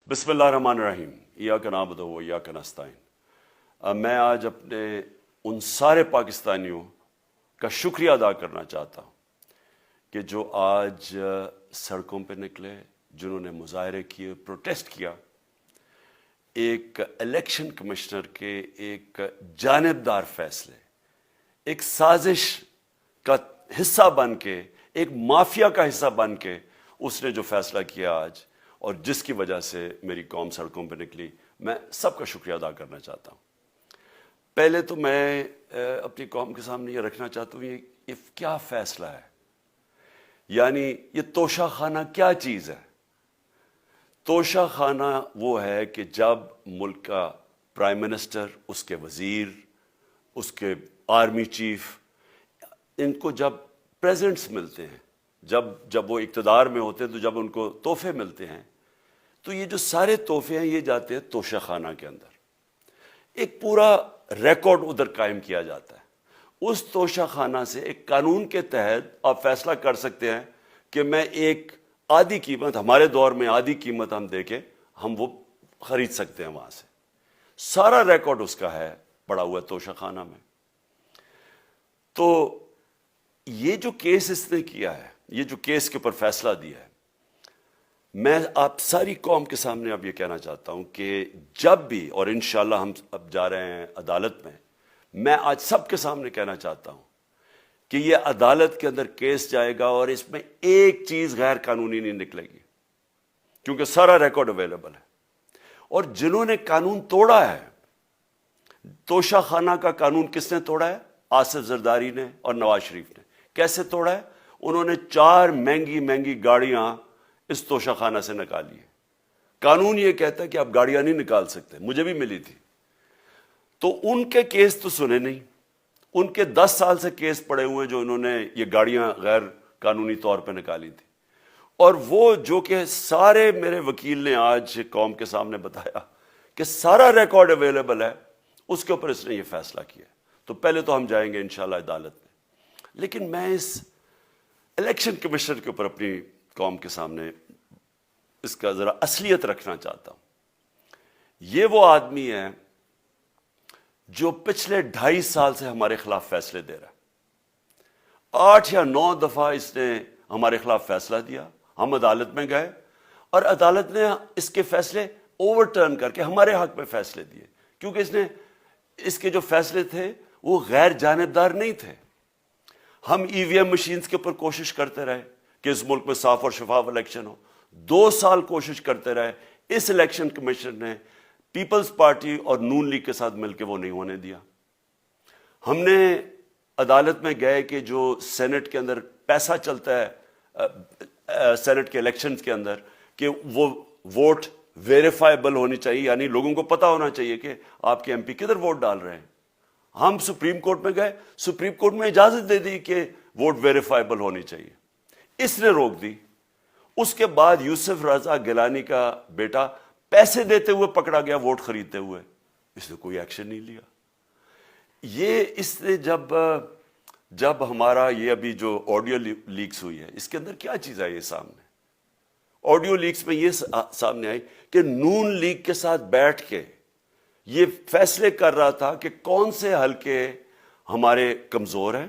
بسم اللہ الرحمن الرحیم ایاک نعبد و ایاک نستعین۔ میں آج اپنے ان سارے پاکستانیوں کا شکریہ ادا کرنا چاہتا ہوں کہ جو آج سڑکوں پہ نکلے، جنہوں نے مظاہرے کیے، پروٹیسٹ کیا، ایک الیکشن کمشنر کے ایک جانبدار فیصلے، ایک سازش کا حصہ بن کے، ایک مافیا کا حصہ بن کے اس نے جو فیصلہ کیا آج، اور جس کی وجہ سے میری قوم سڑکوں پہ نکلی، میں سب کا شکریہ ادا کرنا چاہتا ہوں۔ پہلے تو میں اپنی قوم کے سامنے یہ رکھنا چاہتا ہوں یہ کیا فیصلہ ہے، یعنی یہ توشہ خانہ کیا چیز ہے۔ توشہ خانہ وہ ہے کہ جب ملک کا پرائم منسٹر، اس کے وزیر، اس کے آرمی چیف، ان کو جب پریزنٹس ملتے ہیں، جب وہ اقتدار میں ہوتے ہیں، تو جب ان کو تحفے ملتے ہیں، تو یہ جو سارے تحفے ہیں یہ جاتے ہیں توشہ خانہ کے اندر۔ ایک پورا ریکارڈ ادھر قائم کیا جاتا ہے۔ اس توشہ خانہ سے ایک قانون کے تحت آپ فیصلہ کر سکتے ہیں کہ میں ایک آدھی قیمت، ہمارے دور میں آدھی قیمت ہم دے کے ہم وہ خرید سکتے ہیں وہاں سے۔ سارا ریکارڈ اس کا ہے پڑا ہوا توشہ خانہ میں۔ تو یہ جو کیس اس نے کیا ہے، یہ جو کیس کے اوپر فیصلہ دیا ہے، میں آپ ساری قوم کے سامنے اب یہ کہنا چاہتا ہوں کہ جب بھی، اور انشاءاللہ ہم اب جا رہے ہیں عدالت میں آج سب کے سامنے کہنا چاہتا ہوں کہ یہ عدالت کے اندر کیس جائے گا اور اس میں ایک چیز غیر قانونی نہیں نکلے گی، کیونکہ سارا ریکارڈ اویلیبل ہے۔ اور جنہوں نے قانون توڑا ہے، توشہ خانہ کا قانون کس نے توڑا ہے؟ آصف زرداری نے اور نواز شریف نے۔ کیسے توڑا ہے؟ انہوں نے 4 مہنگی گاڑیاں اس توشہ خانہ سے نکالی ہے۔ قانون یہ کہتا ہے کہ آپ گاڑیاں نہیں نکال سکتے، مجھے بھی ملی تھی۔ تو ان کے کیس تو سنے نہیں، ان کے 10 سال سے کیس پڑے ہوئے ہیں جو انہوں نے یہ گاڑیاں غیر قانونی طور پہ نکالی تھی۔ اور وہ جو کہ سارے میرے وکیل نے آج قوم کے سامنے بتایا کہ سارا ریکارڈ اویلیبل ہے، اس کے اوپر اس نے یہ فیصلہ کیا۔ تو پہلے تو ہم جائیں گے انشاءاللہ عدالت میں، لیکن میں اس الیکشن کمیشن کے اوپر اپنی قوم کے سامنے اس کا ذرا اصلیت رکھنا چاہتا ہوں۔ یہ وہ آدمی ہے جو پچھلے 2.5 سال سے ہمارے خلاف فیصلے دے رہا ہے۔ 8 یا 9 دفعہ اس نے ہمارے خلاف فیصلہ دیا، ہم عدالت میں گئے اور عدالت نے اس کے فیصلے اوور ٹرن کر کے ہمارے حق میں فیصلے دیے، کیونکہ اس کے جو فیصلے تھے وہ غیر جانبدار نہیں تھے۔ ہم ای وی ایم مشینز کے اوپر کوشش کرتے رہے کہ اس ملک میں صاف اور شفاف الیکشن ہو، 2 سال کوشش کرتے رہے۔ اس الیکشن کمیشن نے پیپلز پارٹی اور نون لیگ کے ساتھ مل کے وہ نہیں ہونے دیا۔ ہم نے عدالت میں گئے کہ جو سینٹ کے اندر پیسہ چلتا ہے، سینٹ کے الیکشنز کے اندر، کہ وہ ووٹ ویریفائبل ہونی چاہیے، یعنی لوگوں کو پتہ ہونا چاہیے کہ آپ کے ایم پی کدھر ووٹ ڈال رہے ہیں۔ ہم سپریم کورٹ میں گئے، سپریم کورٹ میں اجازت دے دی کہ ووٹ ویریفائبل ہونی چاہیے، اس نے روک دی۔ اس کے بعد یوسف رضا گیلانی کا بیٹا پیسے دیتے ہوئے پکڑا گیا ووٹ خریدتے ہوئے، اس نے کوئی ایکشن نہیں لیا۔ یہ اس نے جب ہمارا یہ ابھی جو آڈیو لیکس ہوئی ہے، اس کے اندر کیا چیز آئی ہے سامنے؟ آڈیو لیکس میں یہ سامنے آئی کہ نون لیگ کے ساتھ بیٹھ کے یہ فیصلے کر رہا تھا کہ کون سے حلقے ہمارے کمزور ہیں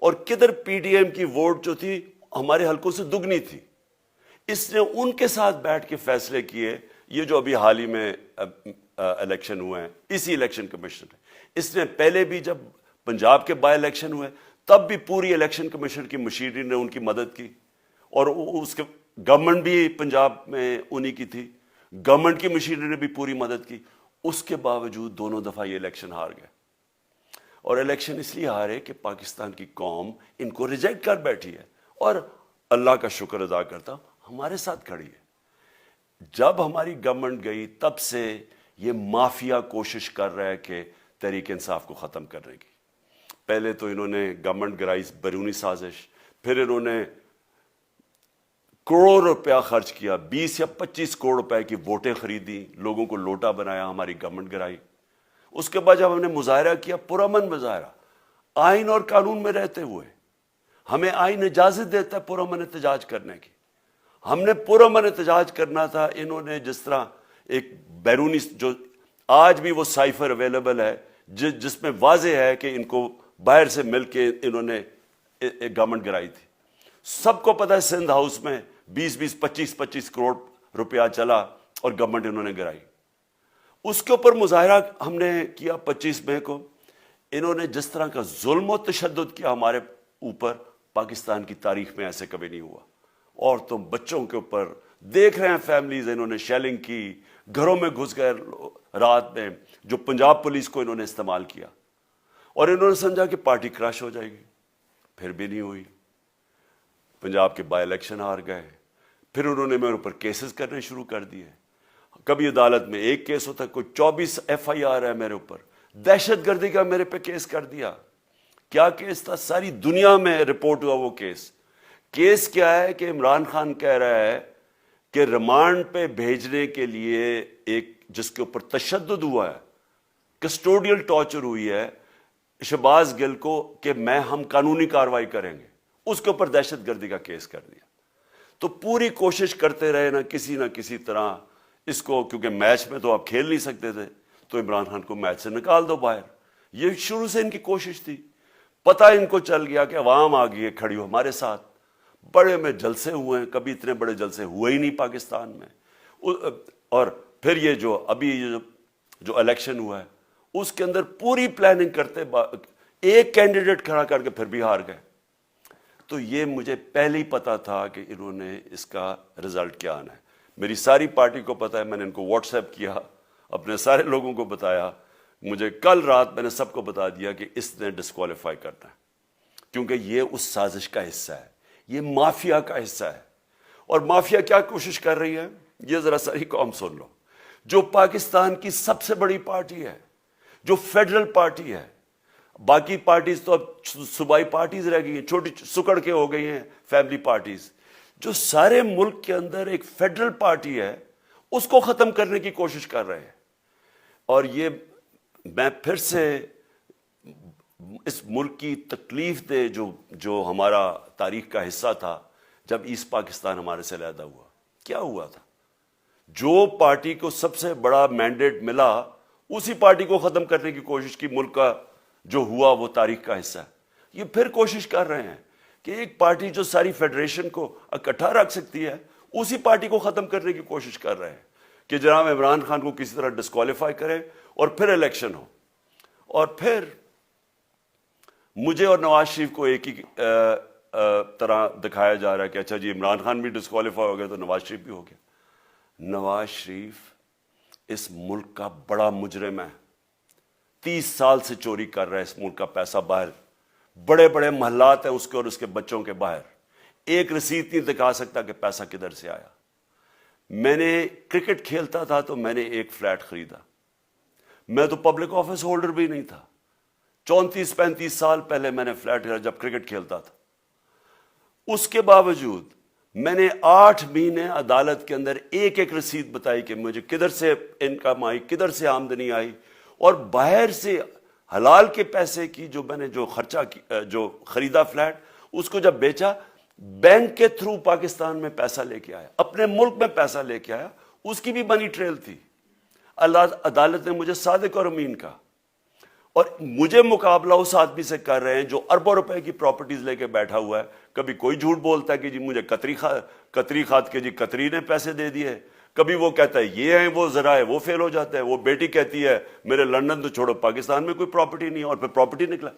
اور کدھر پی ڈی ایم کی ووٹ جو تھی ہمارے حلقوں سے دگنی تھی۔ اس نے ان کے ساتھ بیٹھ کے فیصلے کیے۔ یہ جو ابھی حال ہی میں الیکشن ہوئے ہیں، اسی الیکشن کمیشن نے، اس نے پہلے بھی جب پنجاب کے بائی الیکشن ہوئے تب بھی پوری الیکشن کمیشن کی مشینری نے ان کی مدد کی، اور اس کے گورنمنٹ بھی پنجاب میں انہی کی تھی، گورنمنٹ کی مشینری نے بھی پوری مدد کی۔ اس کے باوجود دونوں دفعہ یہ الیکشن ہار گئے، اور الیکشن اس لیے ہارے کہ پاکستان کی قوم ان کو ریجیکٹ کر بیٹھی ہے، اور اللہ کا شکر ادا کرتا ہوں ہمارے ساتھ کھڑی ہے۔ جب ہماری گورنمنٹ گئی تب سے یہ مافیا کوشش کر رہا ہے کہ تحریک انصاف کو ختم کرنے کی۔ پہلے تو انہوں نے گورنمنٹ گرائی بیرونی سازش، پھر انہوں نے کروڑ روپیہ خرچ کیا، 20 یا 25 کروڑ روپے کی ووٹیں خریدی، لوگوں کو لوٹا بنایا، ہماری گورنمنٹ گرائی۔ اس کے بعد جب ہم نے مظاہرہ کیا، پرامن مظاہرہ، آئین اور قانون میں رہتے ہوئے، ہمیں آئین اجازت دیتا ہے پرامن احتجاج کرنے کی، ہم نے پرامن احتجاج کرنا تھا۔ انہوں نے جس طرح ایک بیرونی جو آج بھی وہ سائفر اویلیبل ہے جس میں واضح ہے کہ ان کو باہر سے مل کے انہوں نے ایک گورنمنٹ گرائی تھی. سب کو پتہ ہے سندھ ہاؤس میں 25 کروڑ روپیہ چلا اور گورنمنٹ انہوں نے گرائی. اس کے اوپر مظاہرہ ہم نے کیا 25 مئی کو. انہوں نے جس طرح کا ظلم و تشدد کیا ہمارے اوپر پاکستان کی تاریخ میں ایسے کبھی نہیں ہوا. عورتوں بچوں کے اوپر دیکھ رہے ہیں فیملیز, انہوں نے شیلنگ کی, گھروں میں گھس گئے رات میں, جو پنجاب پولیس کو انہوں نے استعمال کیا, اور انہوں نے سمجھا کہ پارٹی کراش ہو جائے گی. پھر بھی نہیں ہوئی. پنجاب کے بائی الیکشن ہار گئے. پھر انہوں نے میرے اوپر کیسز کرنے شروع کر دیے. کبھی عدالت میں ایک کیس ہوتا, کوئی 24 FIR ہے میرے اوپر. دہشت گردی کا میرے پہ کیس کر دیا. کیا کیس تھا؟ ساری دنیا میں رپورٹ ہوا وہ کیس. کیس کیا ہے کہ عمران خان کہہ رہا ہے کہ ریمانڈ پہ بھیجنے کے لیے ایک جس کے اوپر تشدد ہوا ہے, کسٹوڈیل ٹارچر ہوئی ہے شہباز گل کو, کہ ہم قانونی کارروائی کریں گے. اس کے اوپر دہشت گردی کا کیس کر دیا. تو پوری کوشش کرتے رہے نہ کسی طرح اس کو, کیونکہ میچ میں تو آپ کھیل نہیں سکتے تھے, تو عمران خان کو میچ سے نکال دو باہر. یہ شروع سے ان کی کوشش تھی. پتہ ان کو چل گیا کہ عوام آ گئی ہے کھڑی ہو ہمارے ساتھ. بڑے میں جلسے ہوئے ہیں, کبھی اتنے بڑے جلسے ہوئے ہی نہیں پاکستان میں. اور پھر یہ جو ابھی جو الیکشن ہوا ہے اس کے اندر پوری پلاننگ کرتے, ایک کینڈیڈیٹ کھڑا کر کے پھر بھی ہار گئے. تو یہ مجھے پہلے ہی پتا تھا کہ انہوں نے اس کا رزلٹ کیا آنا ہے. میری ساری پارٹی کو پتا ہے, میں نے ان کو واٹس ایپ کیا, اپنے سارے لوگوں کو بتایا. مجھے کل رات میں نے سب کو بتا دیا کہ اس نے ڈسکوالیفائی کرنا ہے, کیونکہ یہ اس سازش کا حصہ ہے, یہ مافیا کا حصہ ہے. اور مافیا کیا کوشش کر رہی ہے, یہ ذرا ساری قوم سن لو. جو پاکستان کی سب سے بڑی پارٹی ہے, جو فیڈرل پارٹی ہے, باقی پارٹیز تو اب صوبائی پارٹیز رہ گئی ہیں, چھوٹی سکڑ کے ہو گئی ہیں فیملی پارٹیز. جو سارے ملک کے اندر ایک فیڈرل پارٹی ہے, اس کو ختم کرنے کی کوشش کر رہے ہیں. اور یہ میں پھر سے اس ملک کی تکلیف دے جو ہمارا تاریخ کا حصہ تھا, جب ایسٹ پاکستان ہمارے سے علیحدہ ہوا, کیا ہوا تھا؟ جو پارٹی کو سب سے بڑا مینڈیٹ ملا اسی پارٹی کو ختم کرنے کی کوشش کی. ملک کا جو ہوا وہ تاریخ کا حصہ ہے. یہ پھر کوشش کر رہے ہیں کہ ایک پارٹی جو ساری فیڈریشن کو اکٹھا رکھ سکتی ہے, اسی پارٹی کو ختم کرنے کی کوشش کر رہے ہیں کہ جناب عمران خان کو کسی طرح ڈسکوالیفائی کرے اور پھر الیکشن ہو. اور پھر مجھے اور نواز شریف کو ایک ہی طرح دکھایا جا رہا ہے کہ اچھا جی عمران خان بھی ڈسکوالیفائی ہو گیا تو نواز شریف بھی ہو گیا. نواز شریف اس ملک کا بڑا مجرم ہے. 30 سال سے چوری کر رہا ہے اس ملک کا پیسہ باہر. بڑے بڑے محلات ہیں اس کے اور اس کے بچوں کے باہر. ایک رسید نہیں دکھا سکتا کہ پیسہ کدھر سے آیا. میں نے کرکٹ کھیلتا تھا تو میں نے ایک فلیٹ خریدا. میں تو پبلک آفس ہولڈر بھی نہیں تھا. 34-35 سال پہلے میں نے فلیٹ خریدا جب کرکٹ کھیلتا تھا. اس کے باوجود میں نے 8 مہینے عدالت کے اندر ایک ایک رسید بتائی کہ مجھے کدھر سے انکم آئی, کدھر سے آمدنی آئی, اور باہر سے حلال کے پیسے کی جو میں نے جو خرچہ جو خریدا فلیٹ, اس کو جب بیچا بینک کے تھرو پاکستان میں پیسہ لے کے آیا, اپنے ملک میں پیسہ لے کے آیا. اس کی بھی منی ٹریل تھی. عدالت نے مجھے صادق اور امین کہا, اور مجھے مقابلہ اس آدمی سے کر رہے ہیں جو اربوں روپے کی پراپرٹیز لے کے بیٹھا ہوا ہے. کبھی کوئی جھوٹ بولتا ہے کہ جی مجھے قطری کھاد کے جی قطری نے پیسے دے دیے, کبھی وہ کہتا ہے یہ ہیں وہ ذرائع, وہ فیل ہو جاتا ہے. وہ بیٹی کہتی ہے میرے لندن تو چھوڑو پاکستان میں کوئی پراپرٹی نہیں, اور پھر پراپرٹی نکلا.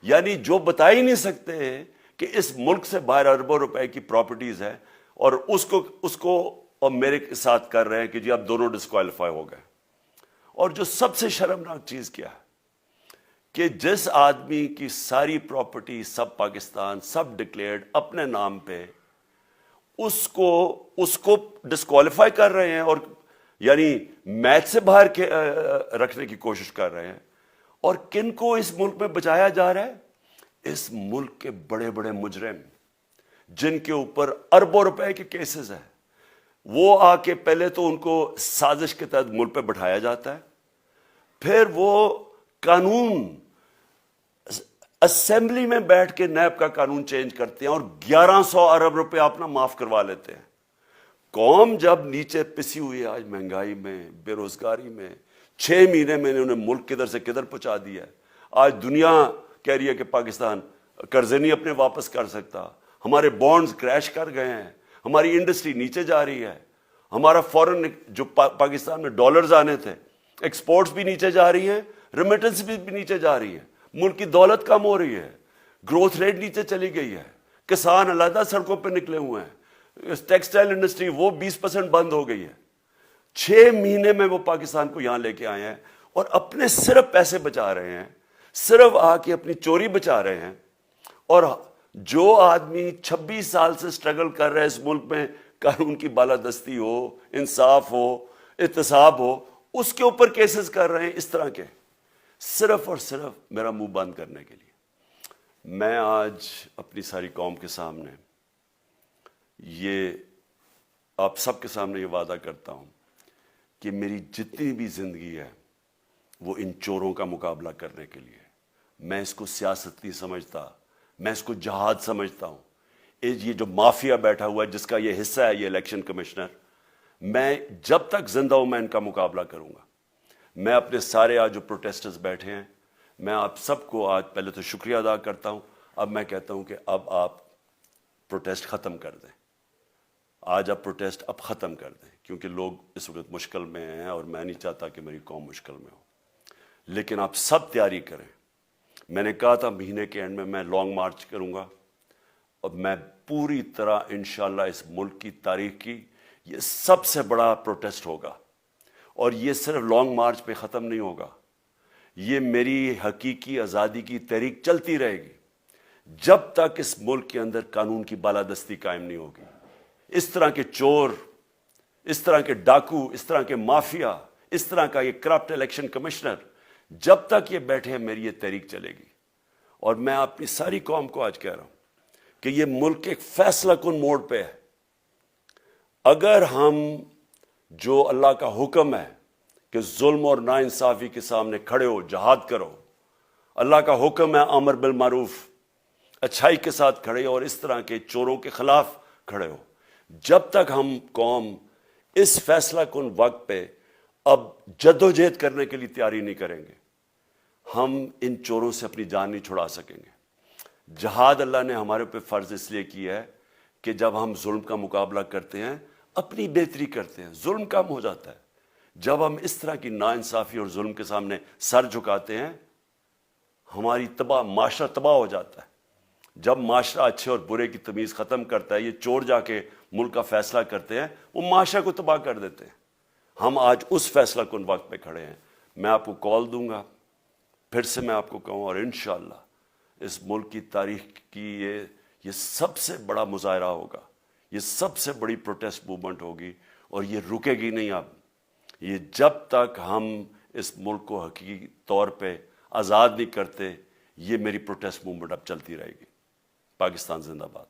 یعنی جو بتا ہی نہیں سکتے کہ اس ملک سے باہر اربوں روپے کی پراپرٹیز ہیں, اور اس کو اور میرے ساتھ کر رہے ہیں کہ جی اب دونوں ڈسکوالیفائی ہو گئے. اور جو سب سے شرمناک چیز کیا ہے کہ جس آدمی کی ساری پراپرٹی سب پاکستان سب ڈکلیئرڈ اپنے نام پہ, اس کو ڈسکوالیفائی کر رہے ہیں, اور یعنی میچ سے باہر رکھنے کی کوشش کر رہے ہیں. اور کن کو اس ملک میں بچایا جا رہا ہے؟ اس ملک کے بڑے بڑے مجرم جن کے اوپر اربوں روپے کے کیسز ہیں, وہ آ کے پہلے تو ان کو سازش کے تحت ملک پہ بٹھایا جاتا ہے, پھر وہ قانون اسمبلی میں بیٹھ کے نیب کا قانون چینج کرتے ہیں اور 1100 ارب روپے اپنا معاف کروا لیتے ہیں. قوم جب نیچے پسی ہوئی ہے آج مہنگائی میں، بے روزگاری میں، 6 مہینے میں انہوں نے ملک کدھر سے کدھر پہنچا دیا ہے. آج دنیا کہہ رہی ہے کہ پاکستان قرضے نہیں اپنے واپس کر سکتا، ہمارے بانڈز کریش کر گئے ہیں، ہماری انڈسٹری نیچے جا رہی ہے، ہمارا فورن جو پاکستان میں ڈالرز آنے تھے ایکسپورٹس بھی نیچے جا رہی ہیں، ریمیٹنس بھی نیچے جا رہی ہے، ملک کی دولت کم ہو رہی ہے، گروتھ ریٹ نیچے چلی گئی ہے، کسان علیحدہ سڑکوں پہ نکلے ہوئے ہیں، ٹیکسٹائل انڈسٹری وہ 20% بند ہو گئی ہے. 6 مہینے میں وہ پاکستان کو یہاں لے کے آئے ہیں اور اپنے صرف پیسے بچا رہے ہیں، صرف آ کے اپنی چوری بچا رہے ہیں. اور جو آدمی 26 سال سے سٹرگل کر رہے ہیں اس ملک میں، قانون کی بالادستی ہو، انصاف ہو، احتساب ہو، اس کے اوپر کیسز کر رہے ہیں اس طرح کے، صرف اور صرف میرا منہ بند کرنے کے لیے. میں آج اپنی ساری قوم کے سامنے یہ آپ سب کے سامنے یہ وعدہ کرتا ہوں کہ میری جتنی بھی زندگی ہے وہ ان چوروں کا مقابلہ کرنے کے لیے. میں اس کو سیاست نہیں سمجھتا، میں اس کو جہاد سمجھتا ہوں. یہ جو مافیا بیٹھا ہوا ہے جس کا یہ حصہ ہے یہ الیکشن کمشنر، میں جب تک زندہ ہوں میں ان کا مقابلہ کروں گا. میں اپنے سارے آج جو پروٹیسٹرز بیٹھے ہیں، میں آپ سب کو آج پہلے تو شکریہ ادا کرتا ہوں. اب میں کہتا ہوں کہ اب آپ پروٹیسٹ ختم کر دیں. آج آپ پروٹیسٹ اب ختم کر دیں کیونکہ لوگ اس وقت مشکل میں ہیں اور میں نہیں چاہتا کہ میری قوم مشکل میں ہو. لیکن آپ سب تیاری کریں. میں نے کہا تھا مہینے کے اینڈ میں لانگ مارچ کروں گا اور میں پوری طرح انشاءاللہ اس ملک کی تاریخ کی یہ سب سے بڑا پروٹیسٹ ہوگا. اور یہ صرف لانگ مارچ پہ ختم نہیں ہوگا، یہ میری حقیقی آزادی کی تحریک چلتی رہے گی جب تک اس ملک کے اندر قانون کی بالادستی قائم نہیں ہوگی. اس طرح کے چور، اس طرح کے ڈاکو، اس طرح کے مافیا، اس طرح کا یہ کرپٹ الیکشن کمشنر جب تک یہ بیٹھے ہیں میری یہ تحریک چلے گی. اور میں اپنی ساری قوم کو آج کہہ رہا ہوں کہ یہ ملک ایک فیصلہ کن موڑ پہ ہے. اگر ہم جو اللہ کا حکم ہے کہ ظلم اور ناانصافی کے سامنے کھڑے ہو، جہاد کرو، اللہ کا حکم ہے امر بالمعروف، اچھائی کے ساتھ کھڑے ہو اور اس طرح کے چوروں کے خلاف کھڑے ہو، جب تک ہم قوم اس فیصلہ کن وقت پہ اب جدوجہد کرنے کے لیے تیاری نہیں کریں گے، ہم ان چوروں سے اپنی جان نہیں چھڑا سکیں گے. جہاد اللہ نے ہمارے پہ فرض اس لیے کیا ہے کہ جب ہم ظلم کا مقابلہ کرتے ہیں اپنی بہتری کرتے ہیں، ظلم کم ہو جاتا ہے. جب ہم اس طرح کی ناانصافی اور ظلم کے سامنے سر جھکاتے ہیں ہماری معاشرہ تباہ ہو جاتا ہے. جب معاشرہ اچھے اور برے کی تمیز ختم کرتا ہے، یہ چور جا کے ملک کا فیصلہ کرتے ہیں، وہ معاشرہ کو تباہ کر دیتے ہیں. ہم آج اس فیصلہ کن وقت پہ کھڑے ہیں. میں آپ کو کال دوں گا، پھر سے میں آپ کو کہوں، اور انشاءاللہ اس ملک کی تاریخ کی یہ سب سے بڑا مظاہرہ ہوگا، یہ سب سے بڑی پروٹیسٹ موومنٹ ہوگی اور یہ رکے گی نہیں. اب یہ جب تک ہم اس ملک کو حقیقی طور پہ آزاد نہیں کرتے، یہ میری پروٹیسٹ موومنٹ اب چلتی رہے گی. پاکستان زندہ باد.